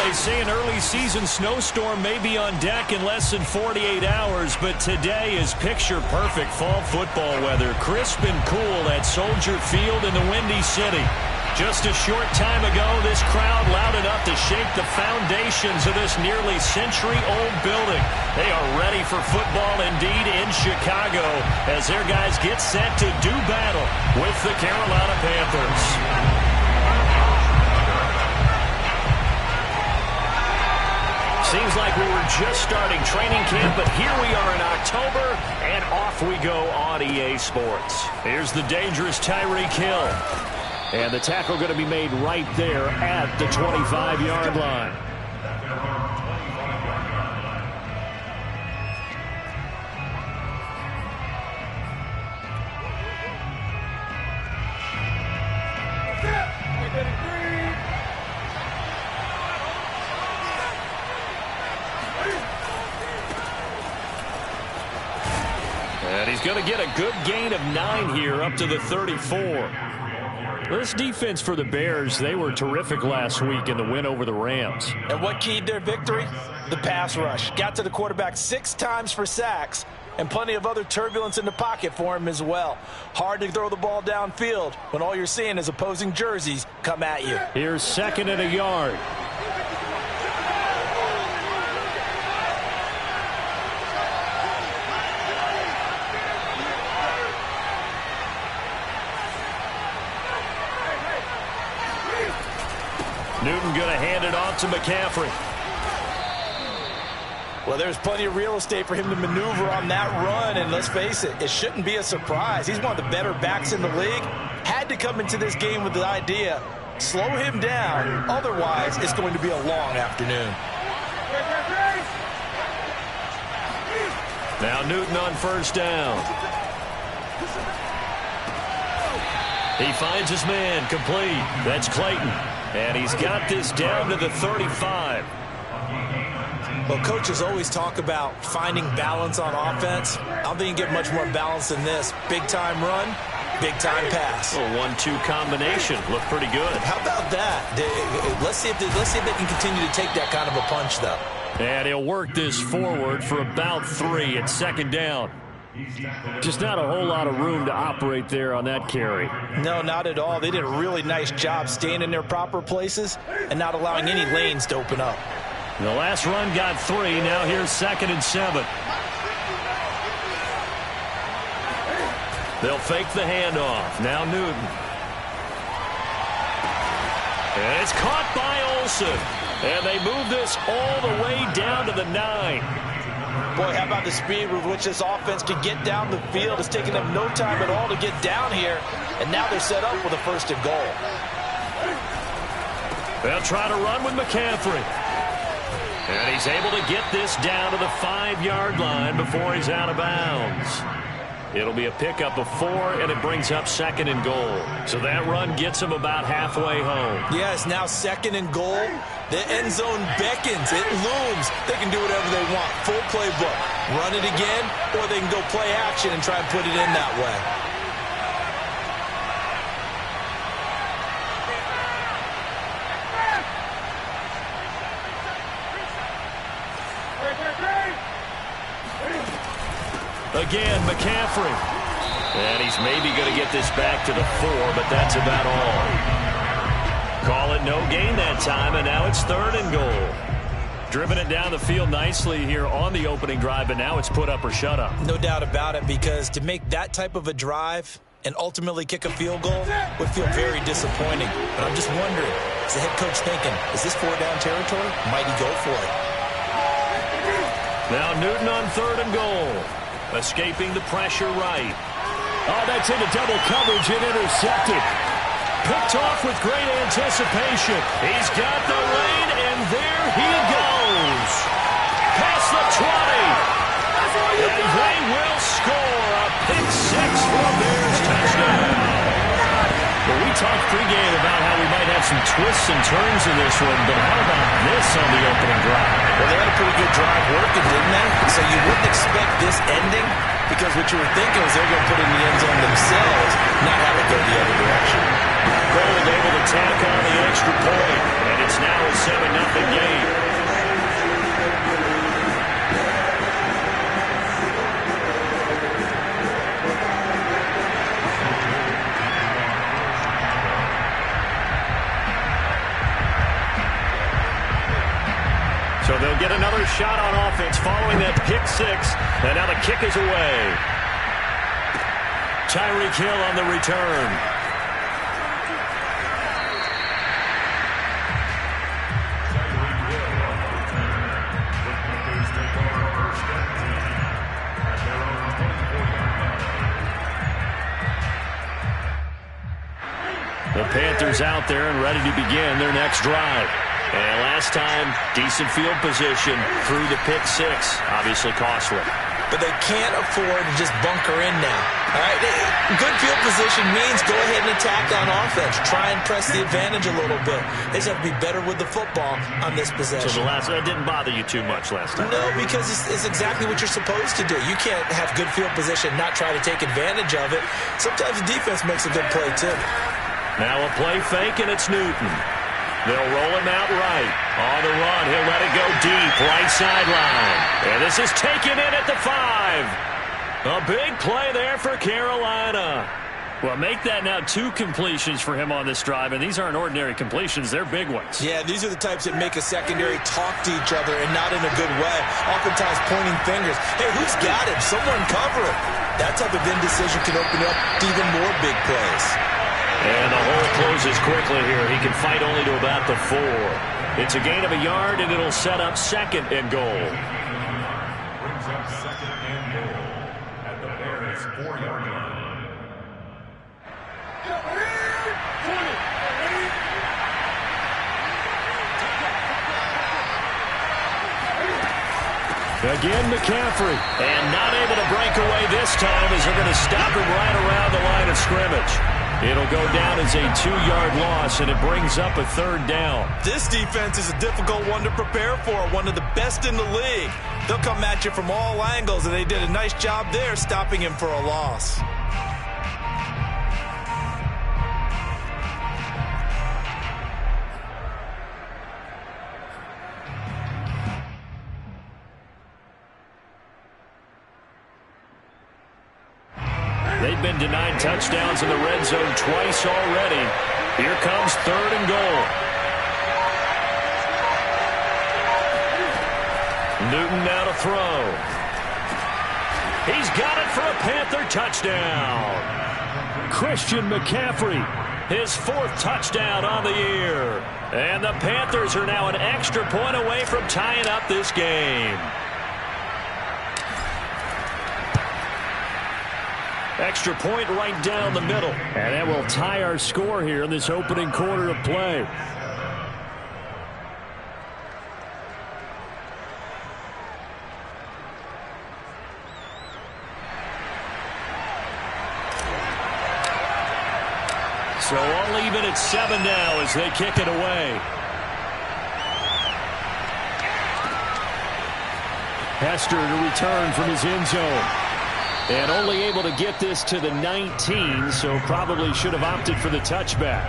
They say an early season snowstorm may be on deck in less than 48 hours, but today is picture-perfect fall football weather. Crisp and cool at Soldier Field in the Windy City. Just a short time ago, this crowd loud enough to shake the foundations of this nearly century-old building. They are ready for football indeed in Chicago as their guys get set to do battle with the Carolina Panthers. Seems like we were just starting training camp, but here we are in October, and off we go on EA Sports. Here's the dangerous Tyreek Hill. And the tackle going to be made right there at the 25-yard line. And he's going to get a good gain of 9 here up to the 34. This defense for the Bears, they were terrific last week in the win over the Rams. And what keyed their victory? The pass rush. Got to the quarterback 6 times for sacks, and plenty of other turbulence in the pocket for him as well. Hard to throw the ball downfield when all you're seeing is opposing jerseys come at you. Here's 2nd and a yard. Newton going to hand it off to McCaffrey. Well, there's plenty of real estate for him to maneuver on that run, and let's face it, it shouldn't be a surprise. He's one of the better backs in the league. Had to come into this game with the idea, slow him down, otherwise it's going to be a long afternoon. Now Newton on 1st down. He finds his man, complete. That's Clayton. And he's got this down to the 35. Well, coaches always talk about finding balance on offense. I don't think you get much more balance than this. Big-time run, big-time pass. A 1-2 combination. Looked pretty good. How about that? Let's see if they can continue to take that kind of a punch, though. And he'll work this forward for about 3 at 2nd down. Just not a whole lot of room to operate there on that carry. No, not at all. They did a really nice job staying in their proper places and not allowing any lanes to open up. The last run got 3. Now here's 2nd and 7. They'll fake the handoff. Now Newton. And it's caught by Olsen. And they move this all the way down to the 9. Boy, how about the speed with which this offense can get down the field? It's taking them no time at all to get down here, and now they're set up with a 1st and goal. They'll try to run with McCaffrey. And he's able to get this down to the 5-yard line before he's out of bounds. It'll be a pickup of 4, and it brings up 2nd and goal. So that run gets him about halfway home. Yes, now 2nd and goal. The end zone beckons. It looms. They can do whatever they want. Full playbook. Run it again, or they can go play action and try and put it in that way. Again, McCaffrey. And he's maybe going to get this back to the 4, but that's about all. Call it no gain that time, and now it's 3rd and goal. Driven it down the field nicely here on the opening drive, but now it's put up or shut up. No doubt about it, because to make that type of a drive and ultimately kick a field goal would feel very disappointing. But I'm just wondering, is the head coach thinking, is this 4-down territory? Might he go for it? Now Newton on 3rd and goal. Escaping the pressure right. Oh, that's into double coverage and intercepted. Picked off with great anticipation. He's got the lane, and there he goes. Past the 20. And they will score a pick-6 for a Bears touchdown. Well, we talked pregame about how we might have some twists and turns in this one, but how about this on the opening drive? Well, they had a pretty good drive working, didn't they? So you wouldn't expect this ending, because what you were thinking was they're going to put it in the end zone themselves, not have it go the other direction. Gold able to tack on the extra point, and it's now a 7-0 game. So they'll get another shot on offense following that pick six. And now the kick is away. Tyreek Hill on the return. The Panthers out there and ready to begin their next drive. And last time, decent field position through the pick six. Obviously costly. But they can't afford to just bunker in now. All right? Good field position means go ahead and attack on offense. Try and press the advantage a little bit. They just have to be better with the football on this possession. So that didn't bother you too much last time? No, because it's exactly what you're supposed to do. You can't have good field position, not try to take advantage of it. Sometimes the defense makes a good play, too. Now a play fake, and it's Newton. They'll roll him out right. On the run, he'll let it go deep, right sideline. And this is taken in at the 5. A big play there for Carolina. Well, make that now 2 completions for him on this drive, and these aren't ordinary completions. They're big ones. Yeah, these are the types that make a secondary talk to each other, and not in a good way. Oftentimes pointing fingers. Hey, who's got him? Someone cover him. That type of indecision can open up to even more big plays. And the hole closes quickly here. He can fight only to about the 4. It's a gain of a yard, and it'll set up 2nd and goal. Brings up 2nd and goal at the Bears' 4-yard line. Again, McCaffrey. And not able to break away this time as they're going to stop him right around the line of scrimmage. It'll go down as a 2-yard loss, and it brings up a 3rd down. This defense is a difficult one to prepare for, one of the best in the league. They'll come at you from all angles, and they did a nice job there stopping him for a loss. They've been denied touchdowns in the red zone twice already. Here comes 3rd and goal. Newton now to throw. He's got it for a Panther touchdown. Christian McCaffrey, his 4th touchdown on the year. And the Panthers are now an extra point away from tying up this game. Extra point right down the middle. And that will tie our score here in this opening quarter of play. So all even at 7 now as they kick it away. Hester to return from his end zone. And only able to get this to the 19, so probably should have opted for the touchback.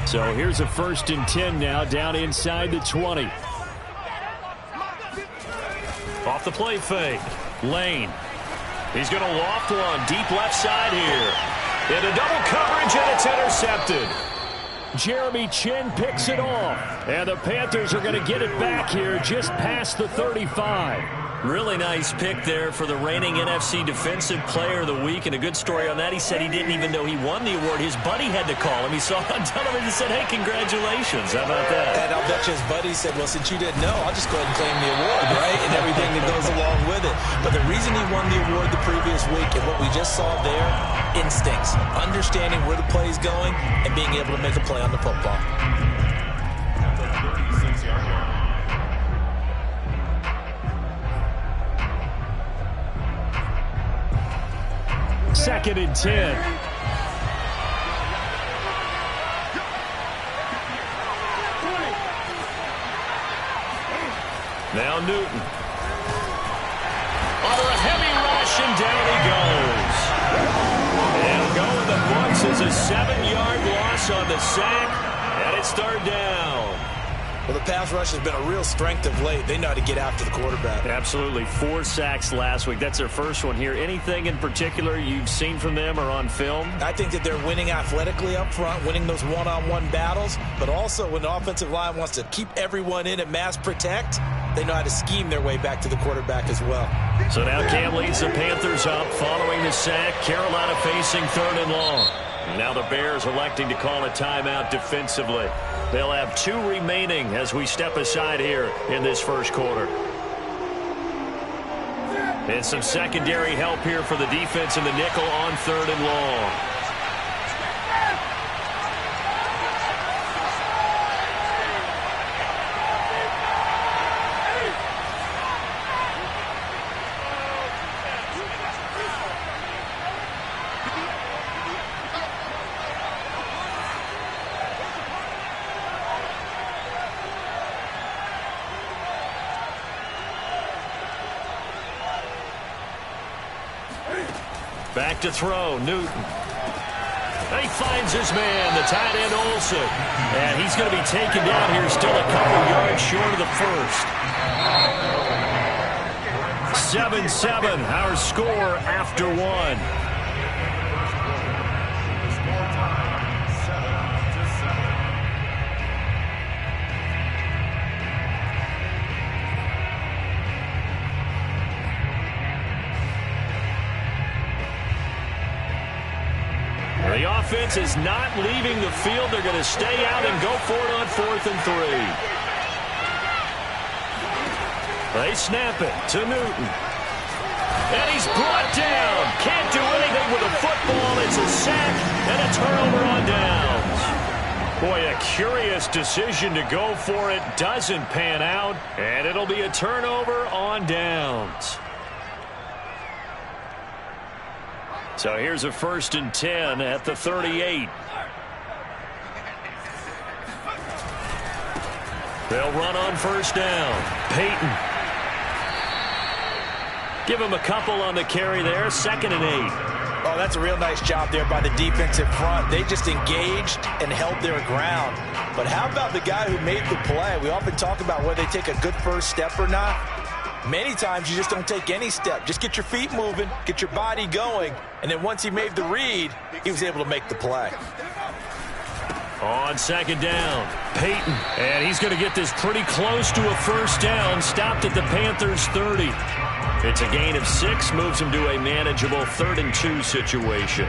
So here's a 1st and 10 now, down inside the 20. Off the play fake. Lane. He's going to loft one deep left side here. Into double coverage, and it's intercepted. Jeremy Chin picks it off. And the Panthers are going to get it back here just past the 35. Really nice pick there for the reigning NFC Defensive Player of the Week. And a good story on that, he said he didn't even know he won the award. His buddy had to call him. He saw it on television and said, hey, congratulations. How about that? And I'll bet you his buddy said, well, since you didn't know, I'll just go ahead and claim the award, right? And everything that goes along with it. But the reason he won the award the previous week and what we just saw there, instincts, understanding where the play is going and being able to make a play on the football. 2nd and 10. Now Newton. Under a heavy rush, and down he goes. And go in the books as a 7-yard loss on the sack, and it's 3rd down. Well, the pass rush has been a real strength of late. They know how to get after the quarterback. Absolutely. 4 sacks last week. That's their first one here. Anything in particular you've seen from them or on film? I think that they're winning athletically up front, winning those one-on-one battles, but also when the offensive line wants to keep everyone in and mass protect, they know how to scheme their way back to the quarterback as well. So now Cam leads the Panthers up following the sack. Carolina facing 3rd and long. Now the Bears electing to call a timeout defensively. They'll have 2 remaining as we step aside here in this first quarter. And some secondary help here for the defense in the nickel on 3rd and long. Back to throw, Newton. And he finds his man, the tight end Olsen. And he's going to be taken down here, still a couple yards short of the first. 7-7, our score after 1. The offense is not leaving the field. They're going to stay out and go for it on 4th and 3. They snap it to Newton. And he's brought down. Can't do anything with a football. It's a sack and a turnover on downs. Boy, a curious decision to go for it. Doesn't pan out. And it'll be a turnover on downs. So here's a 1st and 10 at the 38. They'll run on 1st down. Peyton. Give him a couple on the carry there. 2nd and 8. Oh, that's a real nice job there by the defensive front. They just engaged and held their ground. But how about the guy who made the play? We often talk about whether they take a good first step or not. Many times you just don't take any step. Just get your feet moving, get your body going, and then once he made the read, he was able to make the play. On 2nd down, Peyton. And he's going to get this pretty close to a 1st down. Stopped at the Panthers' 30. It's a gain of 6, moves him to a manageable 3rd and 2 situation.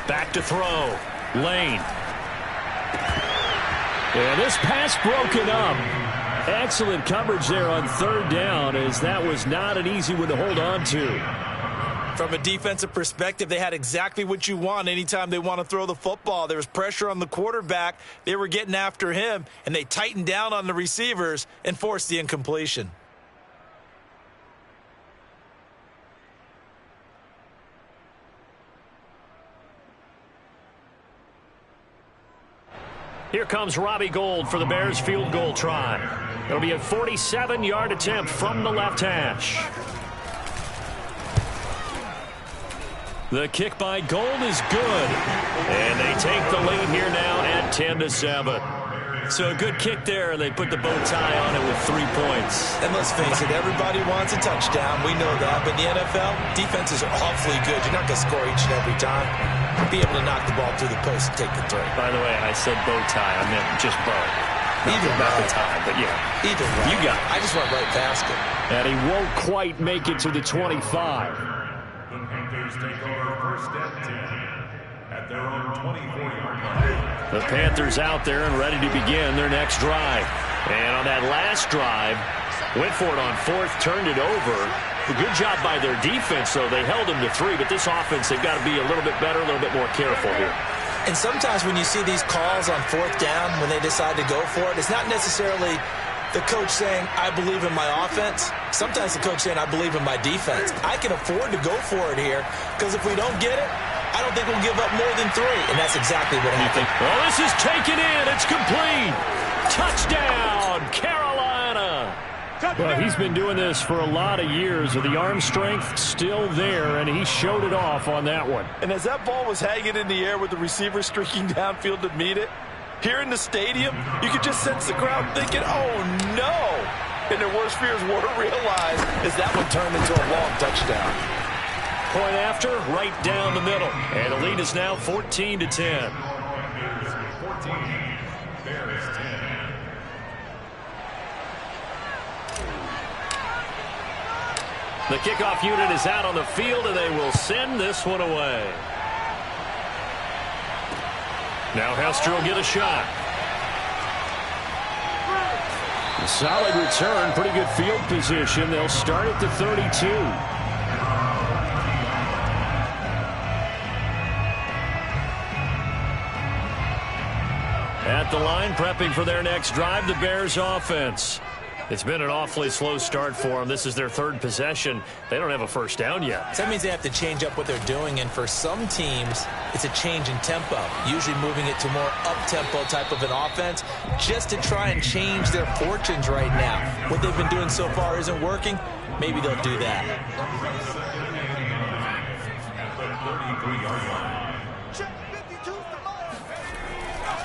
Back to throw. Lane. And this pass broken up. Excellent coverage there on 3rd down, as that was not an easy one to hold on to. From a defensive perspective, they had exactly what you want anytime they want to throw the football. There was pressure on the quarterback. They were getting after him, and they tightened down on the receivers and forced the incompletion. Here comes Robbie Gould for the Bears field goal try. It'll be a 47-yard attempt from the left hash. The kick by Gould is good. And they take the lead here now at 10-7. So a good kick there, and they put the bow tie on it with 3 points. And let's face it, everybody wants a touchdown. We know that. But in the NFL, defenses are awfully good. You're not going to score each and every time. Be able to knock the ball through the post and take the throw. By the way, I said bow tie. I meant just bow. Either about way. the time, but yeah. Either way. You got it. I just went right past it. And he won't quite make it to the 25. The Panthers take over first and 10 at their own 24-yard line. The Panthers out there and ready to begin their next drive. And on that last drive, went for it on fourth, turned it over. A good job by their defense, though. They held them to 3, but this offense, they've got to be a little bit better, a little bit more careful here. And sometimes when you see these calls on fourth down, when they decide to go for it, it's not necessarily the coach saying, I believe in my offense. Sometimes the coach saying, I believe in my defense. I can afford to go for it here because if we don't get it, I don't think we'll give up more than 3. And that's exactly what happened. Well, this is taken in. It's complete. Touchdown, Carolina. Well, he's been doing this for a lot of years with the arm strength still there, and he showed it off on that one. And as that ball was hanging in the air with the receiver streaking downfield to meet it, here in the stadium, you could just sense the crowd thinking, oh, no. And their worst fears were realized as that one turned into a long touchdown. Point after, right down the middle. And the lead is now 14-10. 14, Bears 10. The kickoff unit is out on the field, and they will send this one away. Now Hester will get a shot. A solid return, pretty good field position. They'll start at the 32. At the line, prepping for their next drive, the Bears offense. It's been an awfully slow start for them. This is their 3rd possession. They don't have a first down yet. So that means they have to change up what they're doing, and for some teams, it's a change in tempo, usually moving it to more up-tempo type of an offense just to try and change their fortunes right now. What they've been doing so far isn't working. Maybe they'll do that.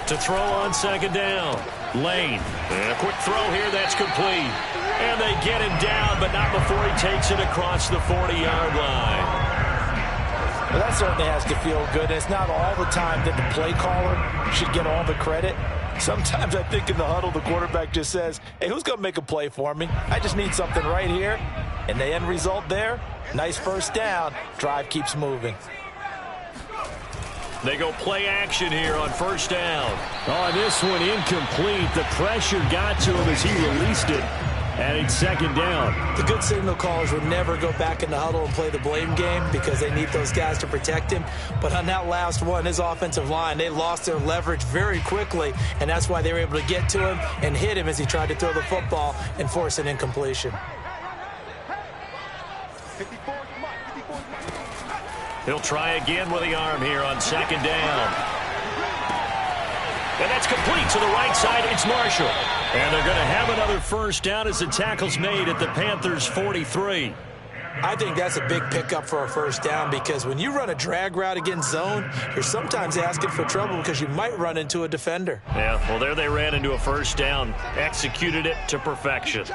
To throw on second down. Lane. And a quick throw here. That's complete. And they get him down, but not before he takes it across the 40-yard line. Well, that certainly has to feel good. It's not all the time that the play caller should get all the credit. Sometimes I think in the huddle, the quarterback just says, hey, who's going to make a play for me? I just need something right here. And the end result there, nice first down. Drive keeps moving. They go play action here on first down. Oh, this one incomplete. The pressure got to him as he released it. And it's second down. The good signal callers would never go back in the huddle and play the blame game because they need those guys to protect him. But on that last one, his offensive line, they lost their leverage very quickly, and that's why they were able to get to him and hit him as he tried to throw the football and force an incompletion. He'll try again with the arm here on second down. And that's complete to the right side. It's Marshall. And they're going to have another first down as the tackle's made at the Panthers' 43. I think that's a big pickup for a first down because when you run a drag route against zone, you're sometimes asking for trouble because you might run into a defender. Yeah, well, there they ran into a first down, executed it to perfection.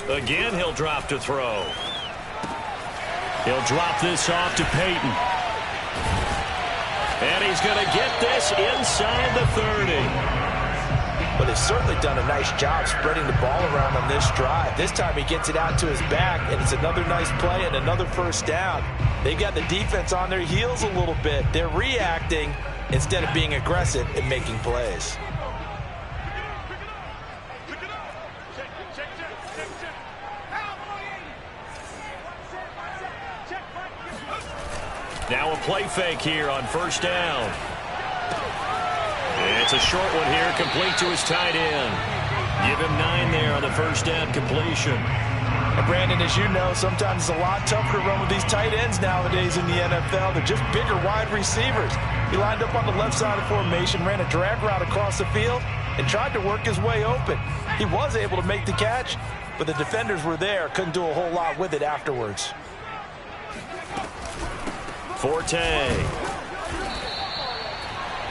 Again, he'll drop to throw. He'll drop this off to Peyton. And he's going to get this inside the 30. But they've certainly done a nice job spreading the ball around on this drive. This time he gets it out to his back, and it's another nice play and another first down. They got the defense on their heels a little bit. They're reacting instead of being aggressive and making plays. Now a play fake here on first down. It's a short one here, complete to his tight end. Give him 9 there on the first down completion. And Brandon, as you know, sometimes it's a lot tougher to run with these tight ends nowadays in the NFL. They're just bigger wide receivers. He lined up on the left side of formation, ran a drag route across the field, and tried to work his way open. He was able to make the catch, but the defenders were there, couldn't do a whole lot with it afterwards. Forte.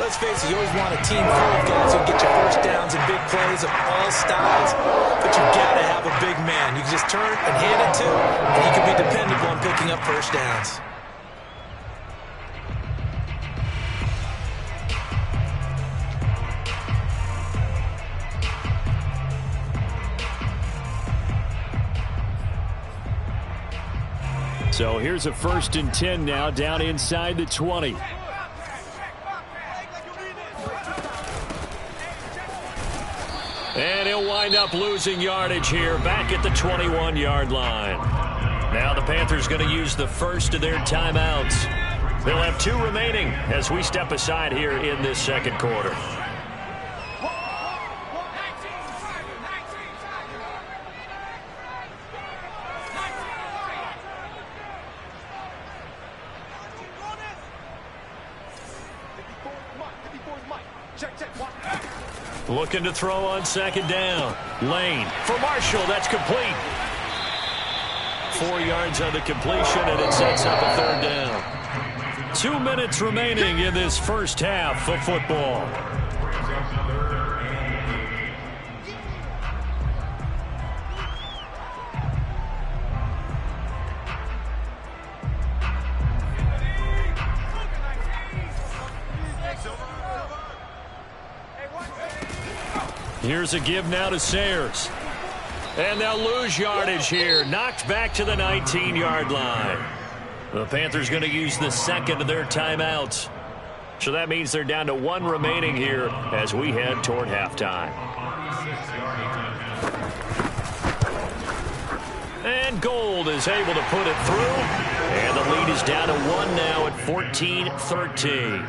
Let's face it, you always want a team full of guys who get you first downs and big plays of all styles, but you got to have a big man. You can just turn and hand it to, and he can be dependable on picking up first downs. So here's a 1st and 10 now, down inside the 20. And he'll wind up losing yardage here, back at the 21-yard line. Now the Panthers going to use the first of their timeouts. They'll have 2 remaining as we step aside here in this second quarter. Looking to throw on 2nd down. Lane for Marshall. That's complete. 4 yards on the completion, and it sets up a 3rd down. 2 minutes remaining in this first half of football. Here's a give now to Sayers. And they'll lose yardage here. Knocked back to the 19-yard line. The Panthers going to use the 2nd of their timeouts. So that means they're down to 1 remaining here as we head toward halftime. And Gold is able to put it through. And the lead is down to 1 now at 14-13.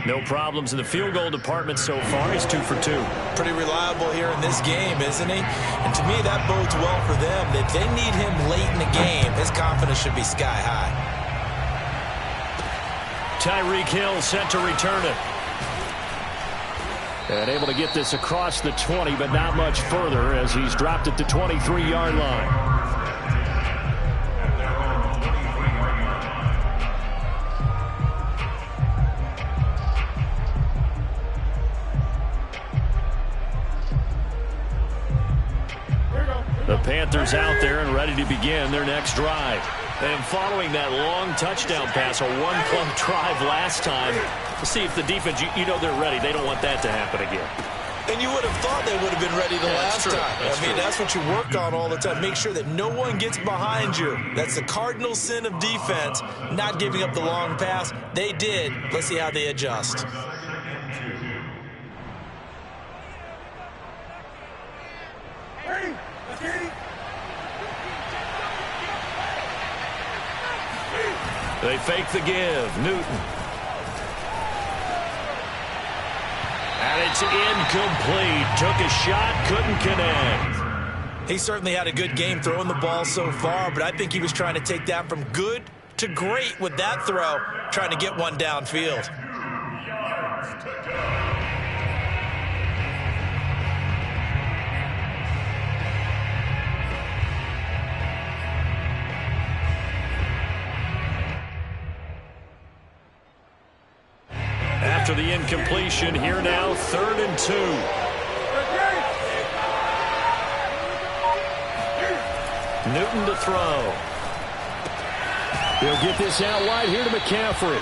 No problems in the field goal department so far. He's 2 for 2. Pretty reliable here in this game, isn't he? And to me, that bodes well for them. That they need him late in the game. His confidence should be sky high. Tyreek Hill set to return it. And able to get this across the 20, but not much further as he's dropped at the 23-yard line. The Panthers out there and ready to begin their next drive. And following that long touchdown pass, a one-play drive last time, to see if the defense, you know they're ready. They don't want that to happen again. And you would have thought they would have been ready the last time. That's what you work on all the time. Make sure that no one gets behind you. That's the cardinal sin of defense, not giving up the long pass. They did. Let's see how they adjust. They fake the give. Newton. And it's incomplete. Took a shot, couldn't connect. He certainly had a good game throwing the ball so far, but I think he was trying to take that from good to great with that throw, trying to get one downfield. After the incompletion, here now, 3rd and 2. Newton to throw. He'll get this out wide here to McCaffrey.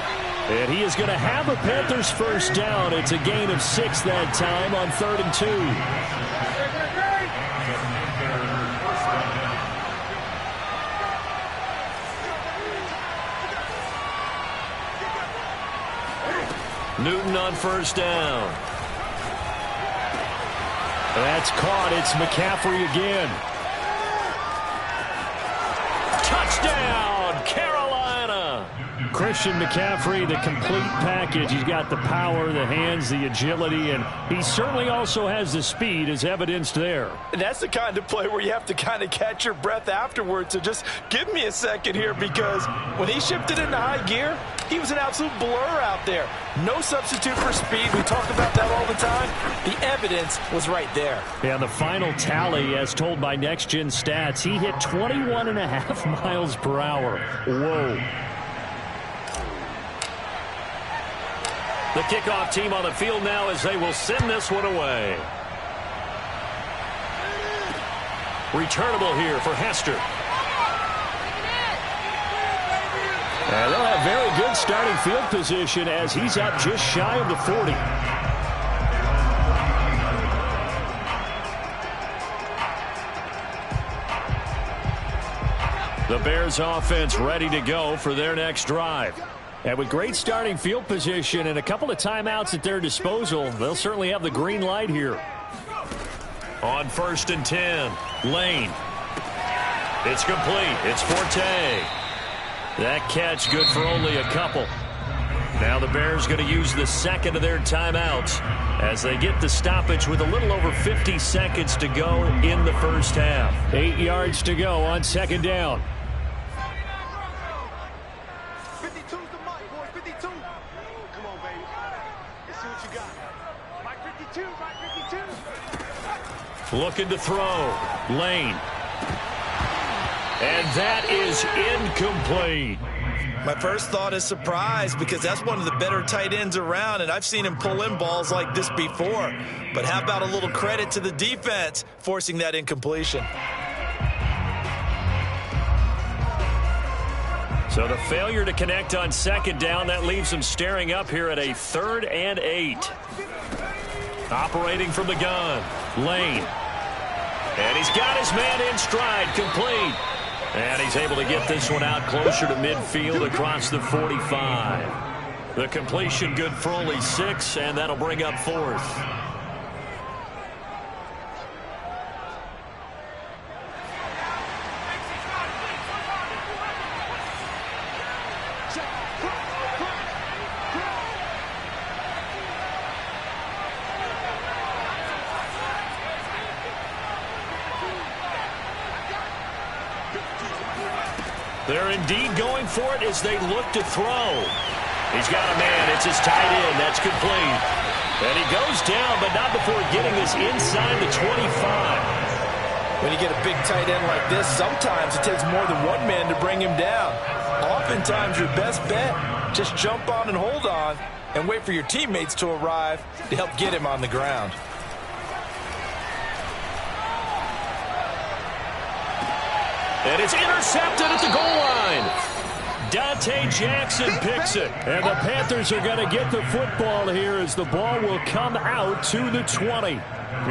And he is going to have a Panthers first down. It's a gain of 6 that time on 3rd and 2. Newton on first down. That's caught. It's McCaffrey again. Touchdown, Carolina. Christian McCaffrey, the complete package. He's got the power, the hands, the agility, and he certainly also has the speed as evidenced there. And that's the kind of play where you have to kind of catch your breath afterwards. So just give me a second here, because when he shifted into high gear, he was an absolute blur out there. No substitute for speed. We talk about that all the time. The evidence was right there. Yeah, the final tally, as told by Next Gen Stats, he hit 21.5 miles per hour. Whoa. The kickoff team on the field now as they will send this one away. Returnable here for Hester. And they'll have very good starting field position as he's up just shy of the 40. The Bears offense ready to go for their next drive. And with great starting field position and a couple of timeouts at their disposal, they'll certainly have the green light here. On 1st and 10, Lane. It's complete. It's Forte. That catch good for only a couple. Now the Bears going to use the second of their timeouts as they get the stoppage with a little over 50 seconds to go in the first half. 8 yards to go on 2nd down. 52's the mic, boy. 52. Come on, baby. Let's see what you got. Mike 52, Mike 52. Looking to throw. Lane. And that is incomplete. My first thought is surprise because that's one of the better tight ends around, and I've seen him pull in balls like this before. But how about a little credit to the defense forcing that incompletion? So the failure to connect on 2nd down, that leaves him staring up here at a 3rd and 8. Operating from the gun, Lane. And he's got his man in stride, complete. And he's able to get this one out closer to midfield across the 45. The completion good for only 6, and that'll bring up 4th. They're indeed going for it as they look to throw. He's got a man. It's his tight end. That's complete. And he goes down, but not before getting this inside the 25. When you get a big tight end like this, sometimes it takes more than one man to bring him down. Oftentimes, your best bet, just jump on and hold on and wait for your teammates to arrive to help get him on the ground. And it's intercepted at the goal line. Dante Jackson picks it. And the Panthers are going to get the football here as the ball will come out to the 20.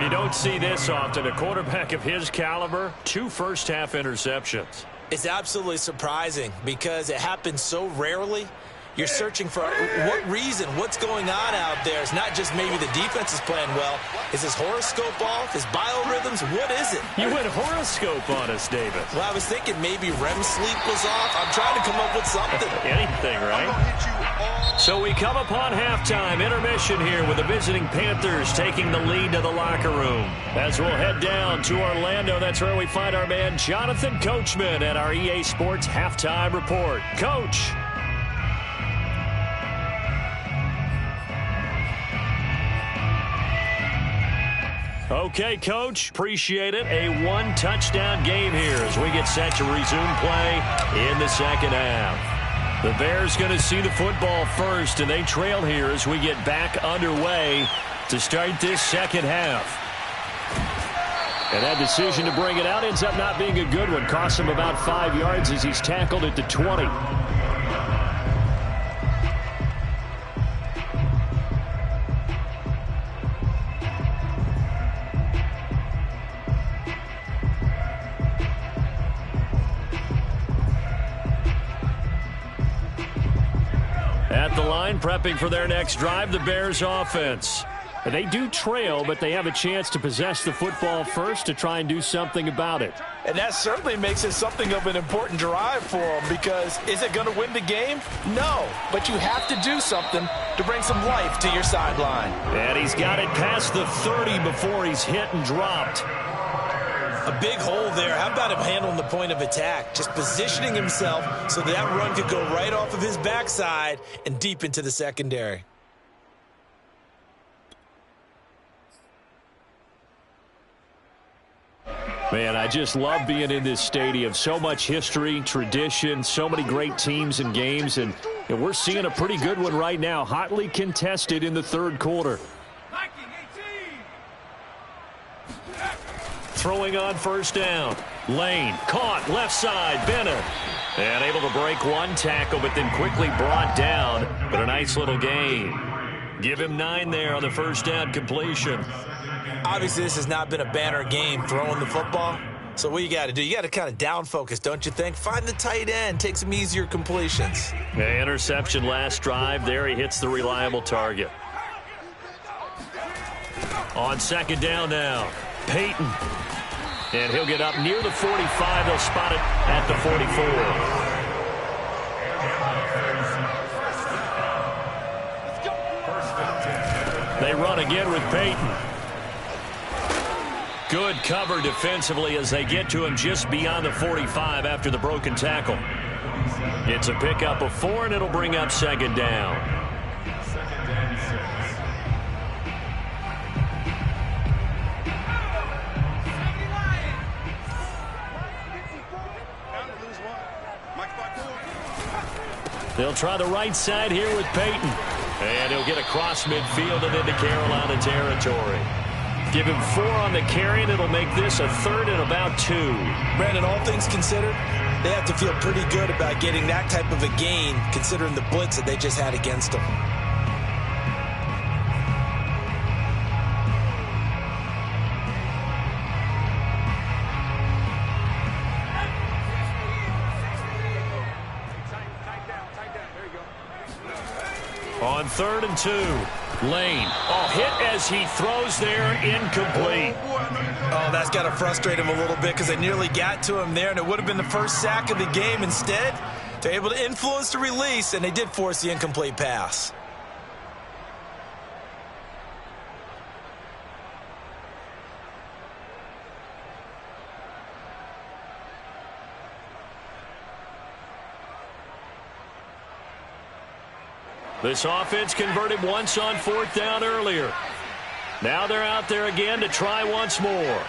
You don't see this often. A quarterback of his caliber, 2 first-half interceptions. It's absolutely surprising because it happens so rarely. You're searching for what reason, what's going on out there. It's not just maybe the defense is playing well. Is his horoscope off? His biorhythms? What is it? You went horoscope on us, David. Well, I was thinking maybe REM sleep was off. I'm trying to come up with something. Anything, right? So we come upon halftime intermission here with the visiting Panthers taking the lead to the locker room. As we'll head down to Orlando, that's where we find our man Jonathan Coachman at our EA Sports Halftime Report. Coach. Okay, Coach, appreciate it. A 1-touchdown game here as we get set to resume play in the second half. The Bears going to see the football first, and they trail here as we get back underway to start this second half. And that decision to bring it out ends up not being a good one. Costs him about 5 yards as he's tackled at the 20. At the line, prepping for their next drive, the Bears offense. They do trail, but they have a chance to possess the football first to try and do something about it. And that certainly makes it something of an important drive for them because is it going to win the game? No, but you have to do something to bring some life to your sideline. And he's got it past the 30 before he's hit and dropped. A big hole there. How about him handling the point of attack? Just positioning himself so that run could go right off of his backside and deep into the secondary. Man, I just love being in this stadium. So much history, tradition, so many great teams and games, and And we're seeing a pretty good one right now, hotly contested in the third quarter. Throwing on first down. Lane caught left side. Bennett. And able to break one tackle, but then quickly brought down. But a nice little gain. Give him 9 there on the first down completion. Obviously, this has not been a banner game throwing the football. So what you got to do, you got to kind of down focus, don't you think? Find the tight end, take some easier completions. Interception last drive. There he hits the reliable target. On second down now, Peyton. And he'll get up near the 45. They'll spot it at the 44. They run again with Peyton. Good cover defensively as they get to him just beyond the 45 after the broken tackle. It's a pickup of 4, and it'll bring up second down. They'll try the right side here with Peyton. And he'll get across midfield and into Carolina territory. Give him 4 on the carry, and it'll make this a 3rd and about 2. Brandon, all things considered, they have to feel pretty good about getting that type of a gain, considering the blitz that they just had against them. On 3rd and 2, Lane. Oh, hit as he throws there, incomplete. Oh, that's got to frustrate him a little bit because they nearly got to him there, and it would have been the first sack of the game. Instead, they're able to influence the release, and they did force the incomplete pass. This offense converted once on 4th down earlier. Now they're out there again to try once more.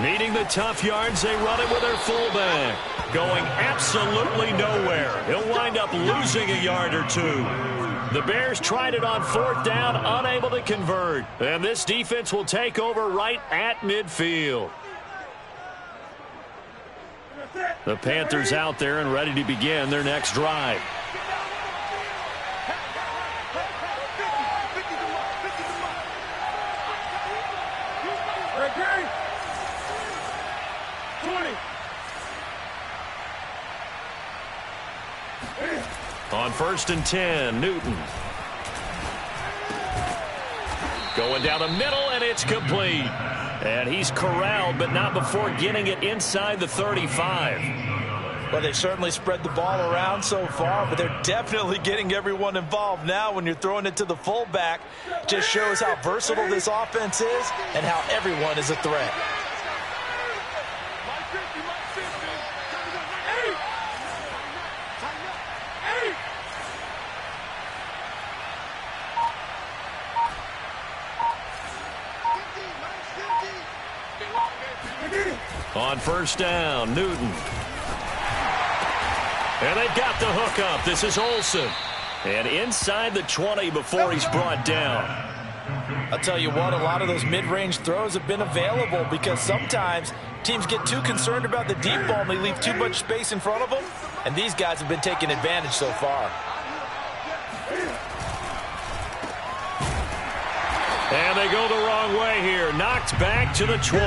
Needing the tough yards, they run it with their fullback. Going absolutely nowhere. He'll wind up losing a yard or 2. The Bears tried it on 4th down, unable to convert. And this defense will take over right at midfield. The Panthers out there and ready to begin their next drive. On 1st and 10, Newton. Going down the middle, and it's complete. And he's corralled, but not before getting it inside the 35. Well, they've certainly spread the ball around so far, but they're definitely getting everyone involved now when you're throwing it to the fullback. Just shows how versatile this offense is and how everyone is a threat. On 1st down, Newton. And they've got the hook up. This is Olsen. And inside the 20 before he's brought down. I'll tell you what, a lot of those mid-range throws have been available because sometimes teams get too concerned about the deep ball and they leave too much space in front of them. And these guys have been taking advantage so far. And they go the wrong way here. Knocked back to the 20.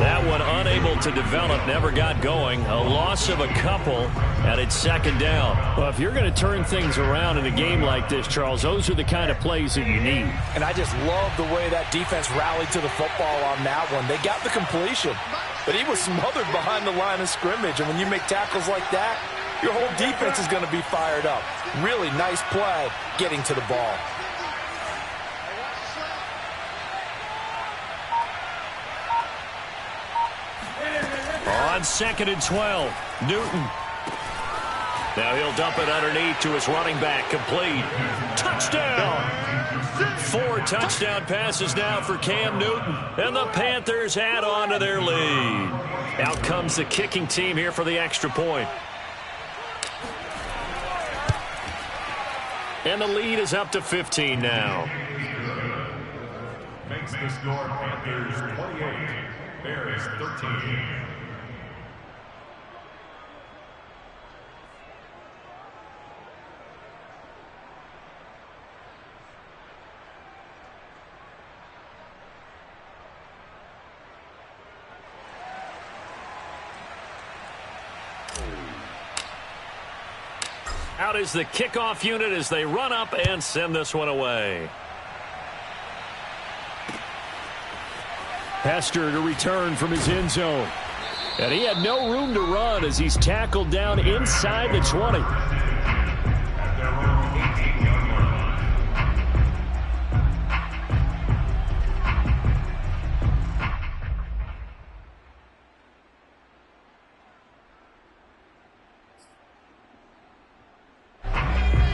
That one unable to develop, never got going. A loss of a couple, and it's 2nd down. Well, if you're going to turn things around in a game like this, Charles, those are the kind of plays that you need. And I just love the way that defense rallied to the football on that one. They got the completion, but he was smothered behind the line of scrimmage. And when you make tackles like that, your whole defense is going to be fired up. Really nice play getting to the ball. On 2nd and 12, Newton. Now he'll dump it underneath to his running back. Complete. Touchdown! 4 touchdown passes now for Cam Newton. And the Panthers add on to their lead. Out comes the kicking team here for the extra point. And the lead is up to 15 now. Makes the score Panthers 28, Bears 13. Out is the kickoff unit as they run up and send this one away. Hester to return from his end zone. And he had no room to run as he's tackled down inside the 20. At their own 18-yard line.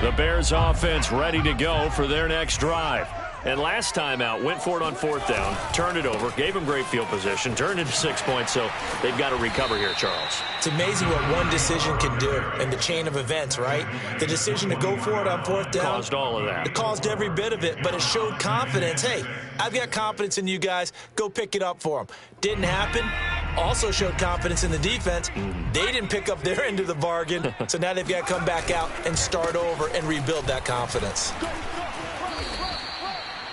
The Bears offense ready to go for their next drive. And last time out, went for it on 4th down, turned it over, gave them great field position, turned into 6 points, so they've got to recover here, Charles. It's amazing what one decision can do in the chain of events, right? The decision to go for it on 4th down. Caused all of that. It caused every bit of it, but it showed confidence. Hey, I've got confidence in you guys. Go pick it up for them. Didn't happen. Also showed confidence in the defense. They didn't pick up their end of the bargain, so now they've got to come back out and start over and rebuild that confidence.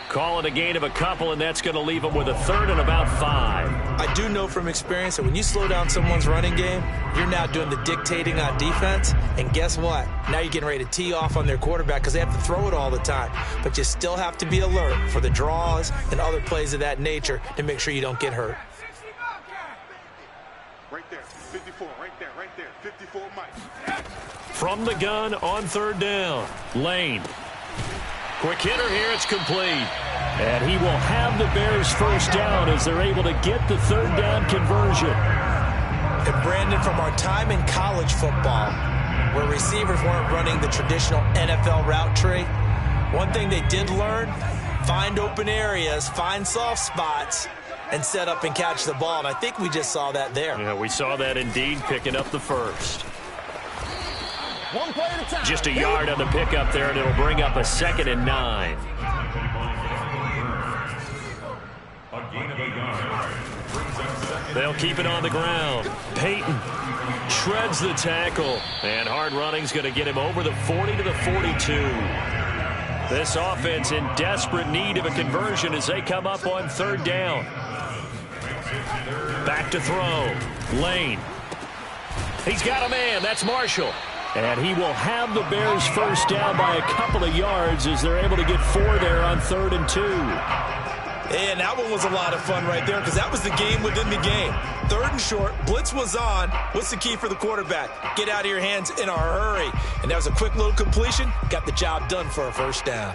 Call it a gain of a couple, and that's going to leave them with a 3rd and about 5. I do know from experience that when you slow down someone's running game, you're now doing the dictating on defense, and guess what? Now you're getting ready to tee off on their quarterback because they have to throw it all the time. But you still have to be alert for the draws and other plays of that nature to make sure you don't get hurt. Right there, 54, right there, 54, Mike. From the gun on 3rd down, Lane. Quick hitter here, it's complete. And he will have the Bears 1st down as they're able to get the 3rd down conversion. And Brandon, from our time in college football, where receivers weren't running the traditional NFL route tree, one thing they did learn, find open areas, find soft spots, and set up and catch the ball. And I think we just saw that there. Yeah, we saw that indeed, picking up the 1st. Just a yard on the pickup there, and it'll bring up a 2nd and 9. A gain of a yard. Brings up 2nd. They'll keep it on the ground. Peyton shreds the tackle, and hard running's going to get him over the 40 to the 42. This offense in desperate need of a conversion as they come up on 3rd down. Back to throw. Lane. He's got a man. That's Marshall. And he will have the Bears 1st down by a couple of yards as they're able to get 4 there on 3rd and 2. And that one was a lot of fun right there because that was the game within the game. 3rd and short, blitz was on. What's the key for the quarterback? Get out of your hands in a hurry. And that was a quick little completion. Got the job done for a 1st down.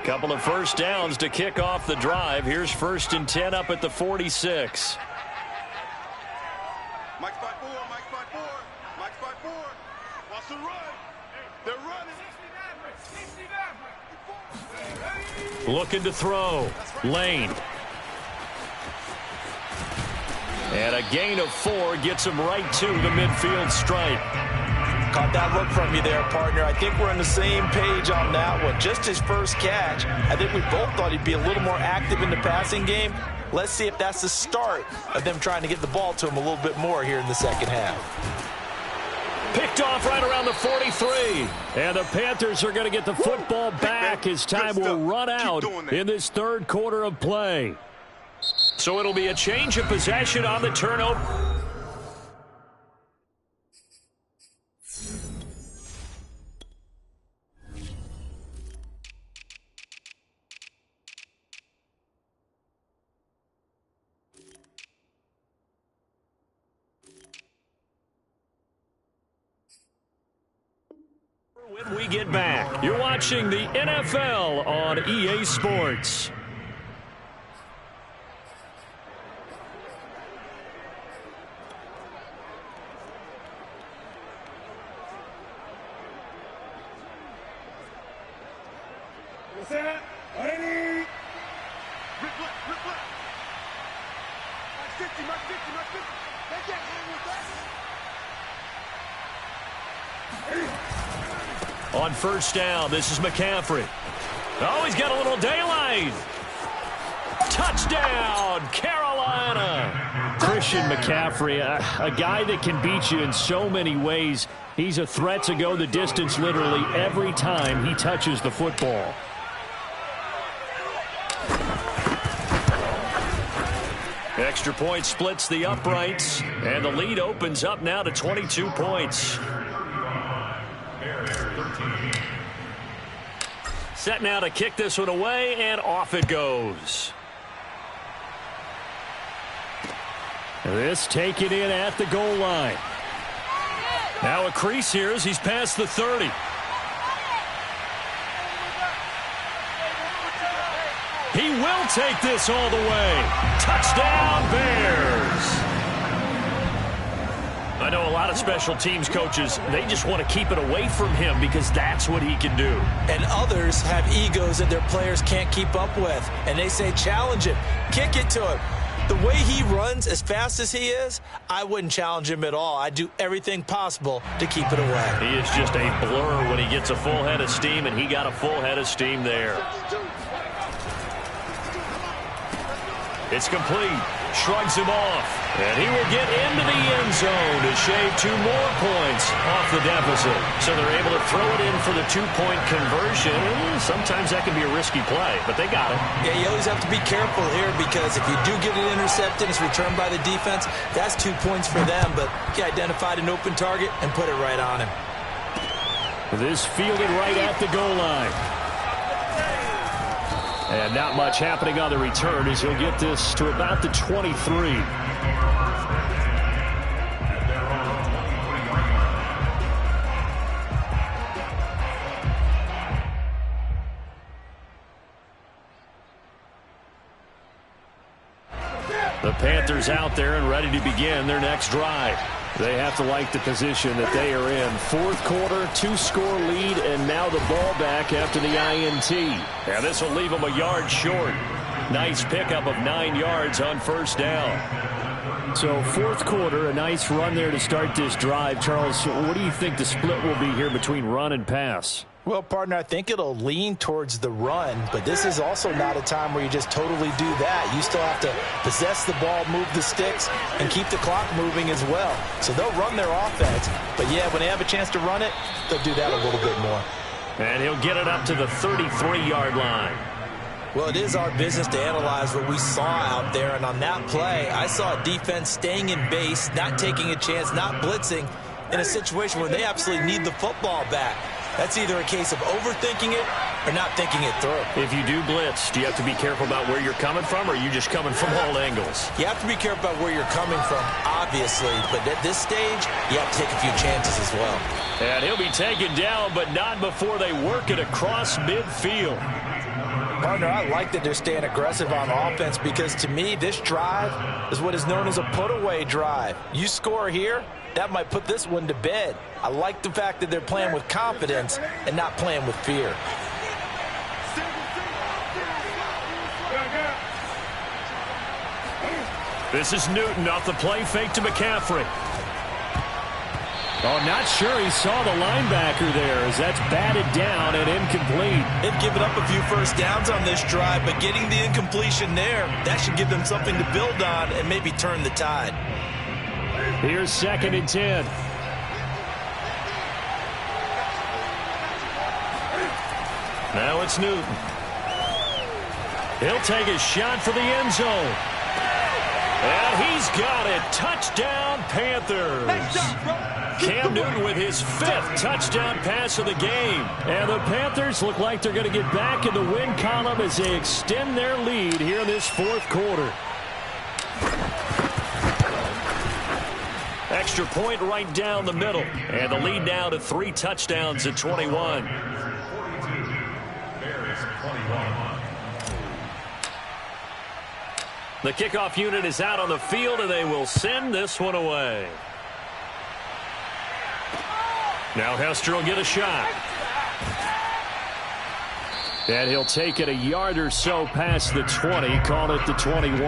Couple of 1st downs to kick off the drive. Here's 1st and 10 up at the 46. Mike's by 4, Mike's by 4, Mike's by 4. Watch the run. They're running. Looking to throw. Lane. And a gain of 4 gets him right to the midfield stripe. Caught that look from you there, partner. I think we're on the same page on that one. Just his first catch. I think we both thought he'd be a little more active in the passing game. Let's see if that's the start of them trying to get the ball to him a little bit more here in the 2nd half. Picked off right around the 43. And the Panthers are going to get the football back as time will run out in this 3rd quarter of play. So it'll be a change of possession on the turnover. When we get back, you're watching the NFL on EA Sports. Ready? Rip left. Mike 50, Mike 50, Mike 50. On first down, this is McCaffrey. Oh, he's got a little daylight. Touchdown, Carolina. Christian McCaffrey, a guy that can beat you in so many ways. He's a threat to go the distance literally every time he touches the football. Extra point splits the uprights, and the lead opens up now to 22 points. Set now to kick this one away, and off it goes. This taken in at the goal line. Now a crease here as he's past the 30. He will take this all the way. Touchdown, Bears. I know a lot of special teams coaches, they just want to keep it away from him because that's what he can do. And others have egos that their players can't keep up with. And they say, challenge him, kick it to him. The way he runs as fast as he is, I wouldn't challenge him at all. I'd do everything possible to keep it away. He is just a blur when he gets a full head of steam, and he got a full head of steam there. It's complete. Shrugs him off. And he will get into the end zone to shave 2 more points off the deficit. So they're able to throw it in for the 2-point conversion. Sometimes that can be a risky play, but they got it. Yeah, you always have to be careful here because if you do get it intercepted, it's returned by the defense. That's 2 points for them, but he identified an open target and put it right on him. This fielded right at the goal line. And not much happening on the return as he'll get this to about the 23. The Panthers out there and ready to begin their next drive. They have to like the position that they are in. Fourth quarter, 2-score lead, and now the ball back after the INT. And this will leave them a yard short. Nice pickup of 9 yards on first down. So fourth quarter, a nice run there to start this drive. Charles, what do you think the split will be here between run and pass? Well, partner, I think it'll lean towards the run, but this is also not a time where you just totally do that. You still have to possess the ball, move the sticks, and keep the clock moving as well. So they'll run their offense, but yeah, when they have a chance to run it, they'll do that a little bit more. And he'll get it up to the 33-yard line. Well, it is our business to analyze what we saw out there, and on that play, I saw a defense staying in base, not taking a chance, not blitzing, in a situation where they absolutely need the football back. That's either a case of overthinking it or not thinking it through. If you do blitz, do you have to be careful about where you're coming from, or are you just coming from all angles? You have to be careful about where you're coming from, obviously, but at this stage, you have to take a few chances as well. And he'll be taken down, but not before they work it across midfield. Partner, I like that they're staying aggressive on offense because, to me, this drive is what is known as a put-away drive. You score here, that might put this one to bed. I like the fact that they're playing with confidence and not playing with fear. This is Newton off the play fake to McCaffrey. Oh, not sure he saw the linebacker there as that's batted down and incomplete. They've given up a few first downs on this drive, but getting the incompletion there, that should give them something to build on and maybe turn the tide. Here's 2nd and 10. Now it's Newton. He'll take a shot for the end zone. And he's got it. Touchdown, Panthers. Cam Newton with his 5th touchdown pass of the game. And the Panthers look like they're going to get back in the win column as they extend their lead here in this fourth quarter. Extra point right down the middle. And the lead now to 3 touchdowns at 21. The kickoff unit is out on the field, and they will send this one away. Now Hester will get a shot. And he'll take it a yard or so past the 20, call it the 21.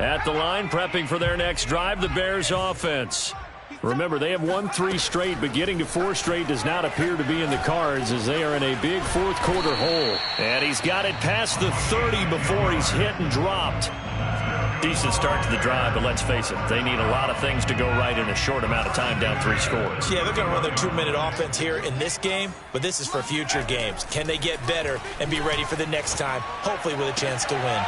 At the line, prepping for their next drive, the Bears offense. Remember, they have won 3 straight, but getting to 4 straight does not appear to be in the cards as they are in a big fourth quarter hole. And he's got it past the 30 before he's hit and dropped. Decent start to the drive, but let's face it, they need a lot of things to go right in a short amount of time, down 3 scores. Yeah, they're going to run their 2-minute offense here in this game, but this is for future games. Can they get better and be ready for the next time, hopefully with a chance to win?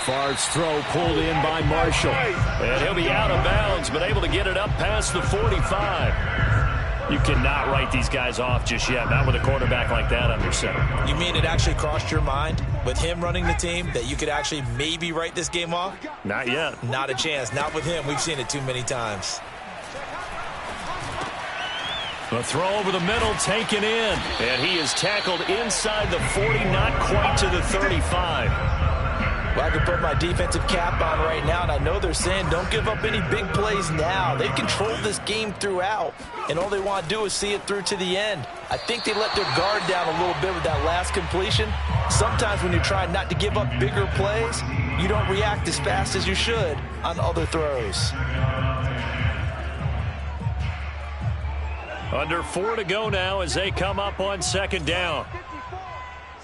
Favre's throw pulled in by Marshall. And he'll be out of bounds, but able to get it up past the 45. You cannot write these guys off just yet, not with a quarterback like that under center. You mean it actually crossed your mind with him running the team that you could actually maybe write this game off? Not yet. Not a chance. Not with him. We've seen it too many times. The throw over the middle taken in. And he is tackled inside the 40, not quite to the 35. Well, I can put my defensive cap on right now, and I know they're saying don't give up any big plays now. They've controlled this game throughout, and all they want to do is see it through to the end. I think they let their guard down a little bit with that last completion. Sometimes when you're trying not to give up bigger plays, you don't react as fast as you should on other throws. Under 4 to go now as they come up on second down.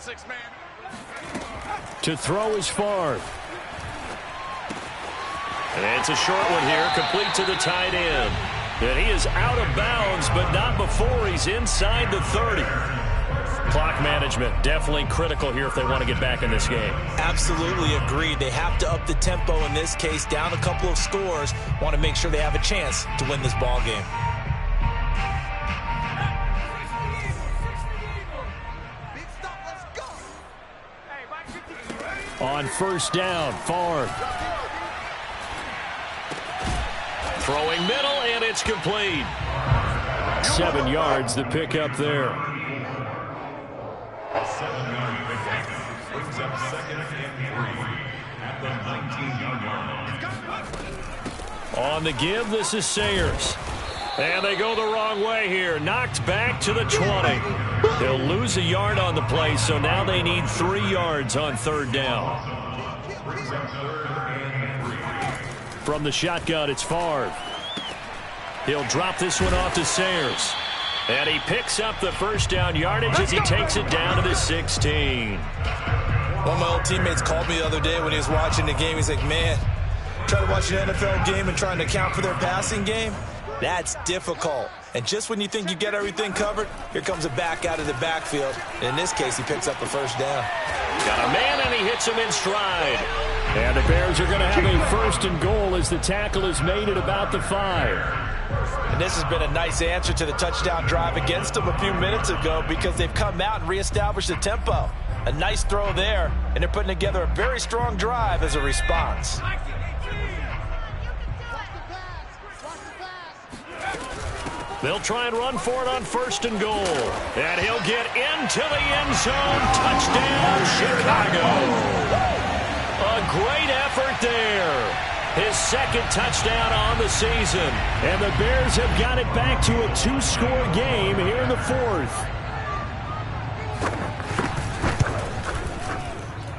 6-man. To throw is Favre. And it's a short one here, complete to the tight end. And he is out of bounds, but not before he's inside the 30. Clock management, definitely critical here if they want to get back in this game. Absolutely agreed. They have to up the tempo in this case, down a couple of scores. Want to make sure they have a chance to win this ball game. On first down, Favre. Throwing middle, and it's complete. 7 yards, the pickup there. A 7-yard pickup brings up 2nd and 3 at the 19-yard line. On the give, this is Sayers. And they go the wrong way here. Knocked back to the 20. They'll lose a yard on the play, so now they need 3 yards on third down. From the shotgun, it's Favre. He'll drop this one off to Sayers. And he picks up the first down yardage as he takes it down to the 16. One of my old teammates called me the other day when he was watching the game. He's like, man, trying to watch an NFL game and trying to account for their passing game? That's difficult. And just when you think you get everything covered, here comes a back out of the backfield. And in this case, he picks up the first down. Got a man, and he hits him in stride. And the Bears are going to have a 1st and goal as the tackle is made at about the 5. And this has been a nice answer to the touchdown drive against them a few minutes ago because they've come out and reestablished the tempo. A nice throw there, and they're putting together a very strong drive as a response. They'll try and run for it on 1st and goal. And he'll get into the end zone. Touchdown, Chicago. A great effort there. His 2nd touchdown on the season. And the Bears have got it back to a 2-score game here in the 4th.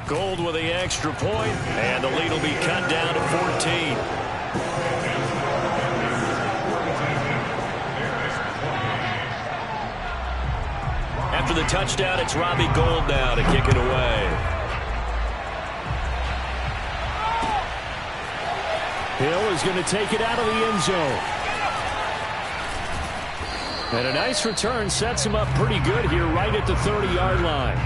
Gold with the extra point, and the lead will be cut down to 14. After the touchdown, it's Robbie Gould now to kick it away. Hill is going to take it out of the end zone. And a nice return sets him up pretty good here right at the 30-yard line.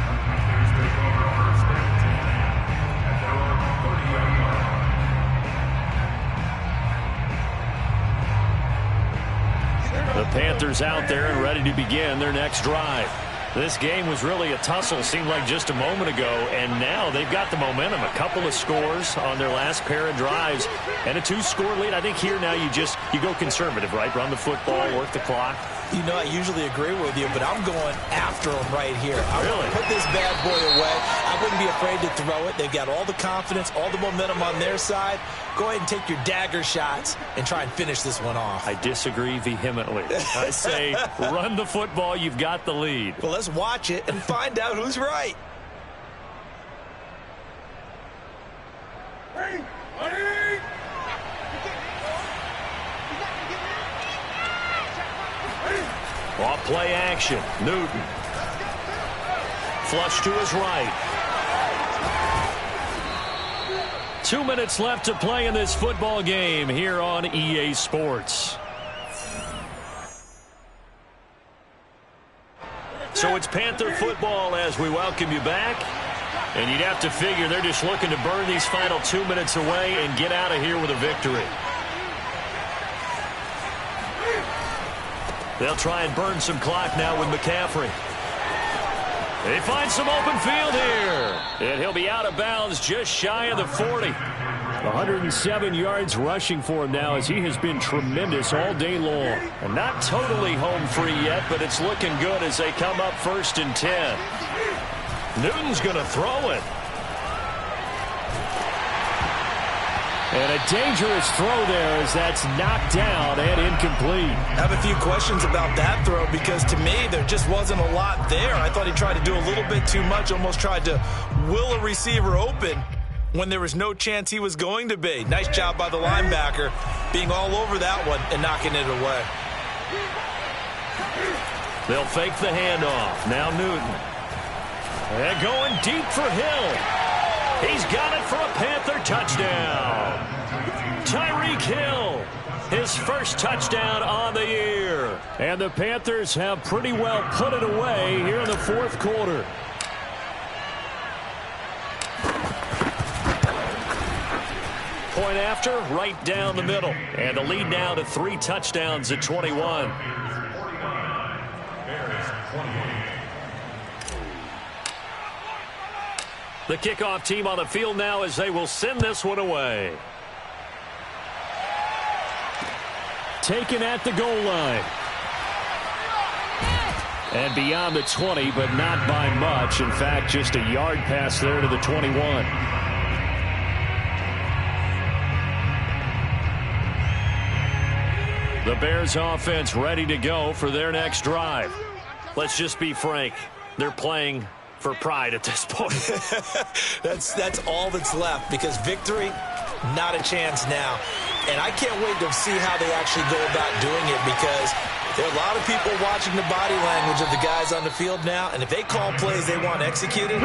The Panthers out there and ready to begin their next drive. This game was really a tussle, seemed like just a moment ago, and now they've got the momentum. A couple of scores on their last pair of drives and a 2-score lead. I think here now you go conservative, right? Run the football, work the clock. You know, I usually agree with you, but I'm going after him right here. I'm really? going to put this bad boy away. I wouldn't be afraid to throw it. They've got all the confidence, all the momentum on their side. Go ahead and take your dagger shots and try and finish this one off. I disagree vehemently. I say run the football. You've got the lead. Well, let's watch it and find out who's right. Ready? Play action. Newton. Flush to his right. 2 minutes left to play in this football game here on EA Sports. So it's Panther football as we welcome you back. And you'd have to figure they're just looking to burn these final 2 minutes away and get out of here with a victory. They'll try and burn some clock now with McCaffrey. They find some open field here. And he'll be out of bounds just shy of the 40. 107 yards rushing for him now as he has been tremendous all day long. And not totally home free yet, but it's looking good as they come up 1st and 10. Newton's going to throw it. And a dangerous throw there as that's knocked down and incomplete. I have a few questions about that throw because to me there just wasn't a lot there. I thought he tried to do a little bit too much, almost tried to will a receiver open when there was no chance he was going to be. Nice job by the linebacker being all over that one and knocking it away. They'll fake the handoff. Now Newton. And going deep for Hill. He's got it for a Panther touchdown. Tyreek Hill, his first touchdown on the year. And the Panthers have pretty well put it away here in the 4th quarter. Point after, right down the middle. And the lead now to 3 touchdowns at 21. The kickoff team on the field now as they will send this one away. Taken at the goal line. And beyond the 20, but not by much. In fact, just a yard pass there to the 21. The Bears offense ready to go for their next drive. Let's just be frank. They're playing for pride at this point. That's all that's left because victory, not a chance now. And I can't wait to see how they actually go about doing it because there are a lot of people watching the body language of the guys on the field now, and if they call plays they want executed,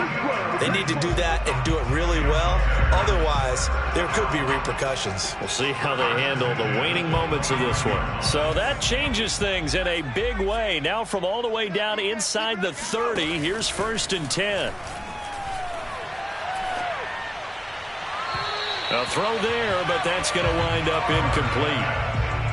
they need to do that and do it really well. Otherwise, there could be repercussions. We'll see how they handle the waning moments of this one. So that changes things in a big way. Now from all the way down inside the 30, here's 1st and 10. A throw there, but that's going to wind up incomplete.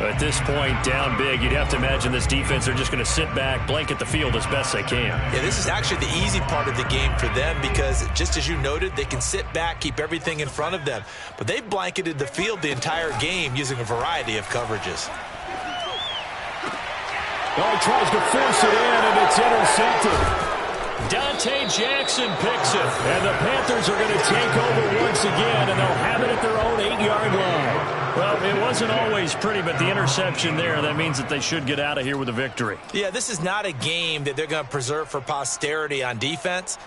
At this point, down big, you'd have to imagine this defense are just going to sit back, blanket the field as best they can. Yeah, this is actually the easy part of the game for them because, just as you noted, they can sit back, keep everything in front of them. But they've blanketed the field the entire game using a variety of coverages. Oh, he tries to force it in, and it's intercepted. Dante Jackson picks it. And the Panthers are going to take over once again, and they'll have it at their own 8-yard line. Well, it wasn't always pretty, but the interception there, that means that they should get out of here with a victory. Yeah, this is not a game that they're going to preserve for posterity on defense,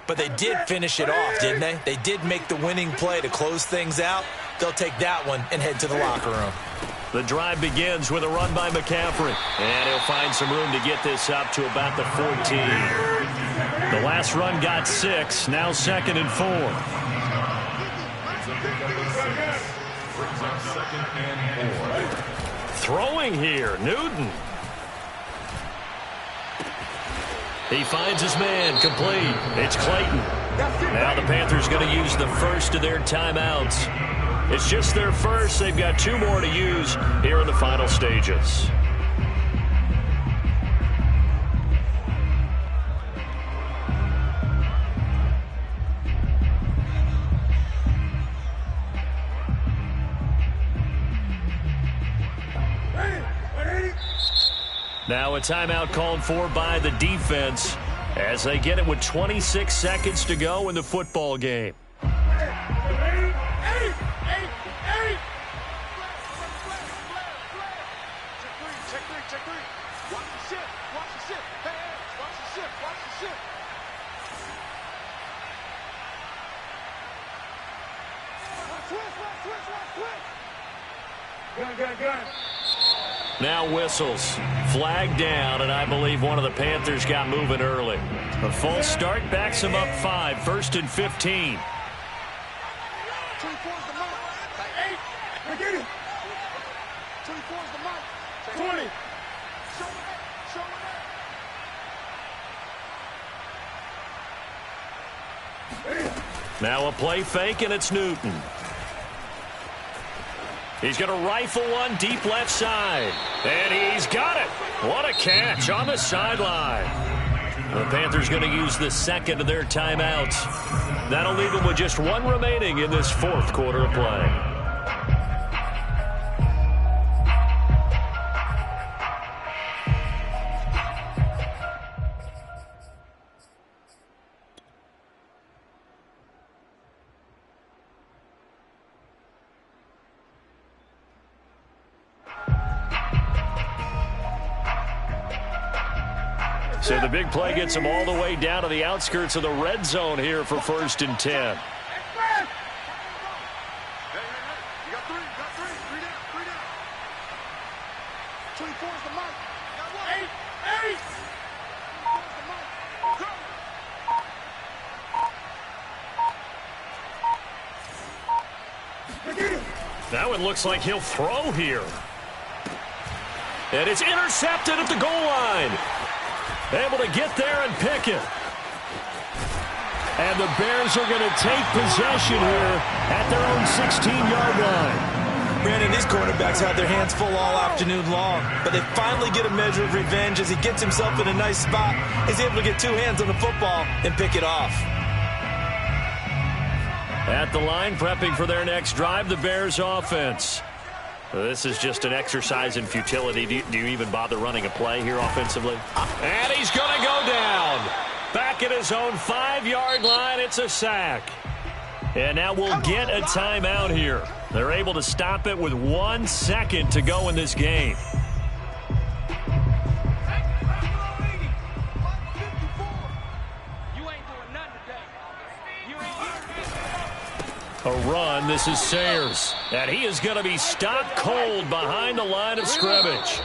but they did finish it off, didn't they? They did make the winning play to close things out. They'll take that one and head to the locker room. The drive begins with a run by McCaffrey. And he'll find some room to get this up to about the 14. The last run got 6, now 2nd and 4. Throwing here, Newton. He finds his man, complete. It's Clayton. Now the Panthers going to use the first of their timeouts. It's just their first. They've got 2 more to use here in the final stages. Now a timeout called for by the defense as they get it with 26 seconds to go in the football game. Now whistles. Flag down, and I believe one of the Panthers got moving early. A false start backs them up 5, 1st and 15. 24 is the mark. 8. I get it. 24 is the mark. 20. Show it. Now a play fake, and it's Newton. He's going to rifle one deep left side. And he's got it. What a catch on the sideline. The Panthers going to use the second of their timeouts. That'll leave them with just one remaining in this 4th quarter of play. So the big play gets them all the way down to the outskirts of the red zone here for 1st and 10. You got 3. 3 down. 24 is the mark. 8. 8. That one looks like he'll throw here. And it's intercepted at the goal line. Able to get there and pick it. And the Bears are going to take possession here at their own 16-yard line. Brandon, these quarterbacks had their hands full all afternoon long, but they finally get a measure of revenge as he gets himself in a nice spot. He's able to get 2 hands on the football and pick it off. At the line, prepping for their next drive, the Bears offense. This is just an exercise in futility. Do you even bother running a play here offensively? And he's going to go down. Back at his own 5-yard line, it's a sack. And now we'll get a timeout here. They're able to stop it with 1 second to go in this game. A run. This is Sayers. And he is going to be stopped cold behind the line of scrimmage.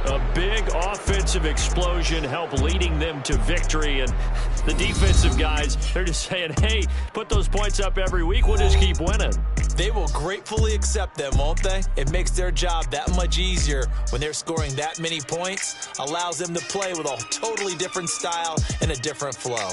A big offensive explosion helped leading them to victory. And the defensive guys, they're just saying, hey, put those points up every week. We'll just keep winning. They will gratefully accept them, won't they? It makes their job that much easier when they're scoring that many points. Allows them to play with a totally different style and a different flow.